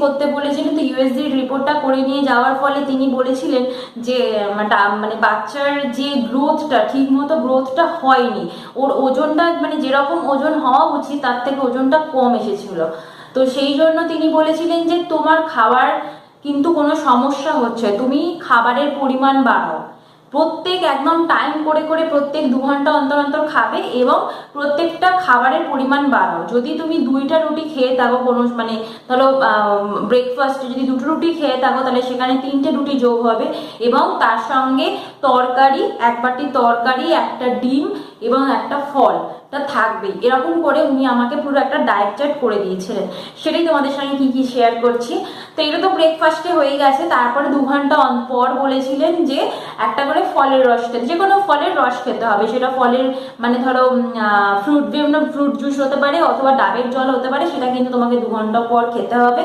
করতে বলেছিলেন, তো ইউএসজি রিপোর্টটা করে নিয়ে যাওয়ার ফলে তিনি বলেছিলেন যে মানে বাচ্চার যে গ্রোথটা ঠিক মতো গ্রোথটা হয়নি, ওর ওজনটা মানে যেরকম ওজন হওয়া উচিত তার থেকে ওজনটা কম এসেছিল। তো সেই জন্য তিনি বলেছিলেন যে তোমার খাবার কিন্তু কোনো সমস্যা হচ্ছে, তুমি খাবারের পরিমাণ বাড়াও, প্রত্যেক একদম টাইম করে করে প্রত্যেক 2 ঘন্টা অন্তর অন্তর খাবে এবং প্রত্যেকটা খাবারের পরিমাণ বাড়াও। যদি তুমি 2টা রুটি খেয়ে থাকো কোনো মানে ধরো ব্রেকফাস্টে যদি 2টো রুটি খেয়ে থাকো তাহলে সেখানে 3টে রুটি যোগ হবে এবং তার সঙ্গে তরকারি, 1 বাটি তরকারি, একটা ডিম এবং একটা ফল তা থাকবেই। এরকম করে উনি আমাকে পুরো একটা ডায়েট চার্ট করে দিয়েছিলেন, সেটাই তোমাদের সঙ্গে কি কি শেয়ার করছি। তো এটা তো ব্রেকফাস্টে হয়ে গেছে। তারপরে 2 ঘন্টা পর বলেছিলেন যে একটা করে ফলের রস খেতে, যে কোনো ফলের রস খেতে হবে, সেটা ফলের মানে ধরো বিভিন্ন ফ্রুট জুস হতে পারে অথবা ডাবের জল হতে পারে, সেটা কিন্তু তোমাকে 2 ঘন্টা পর খেতে হবে।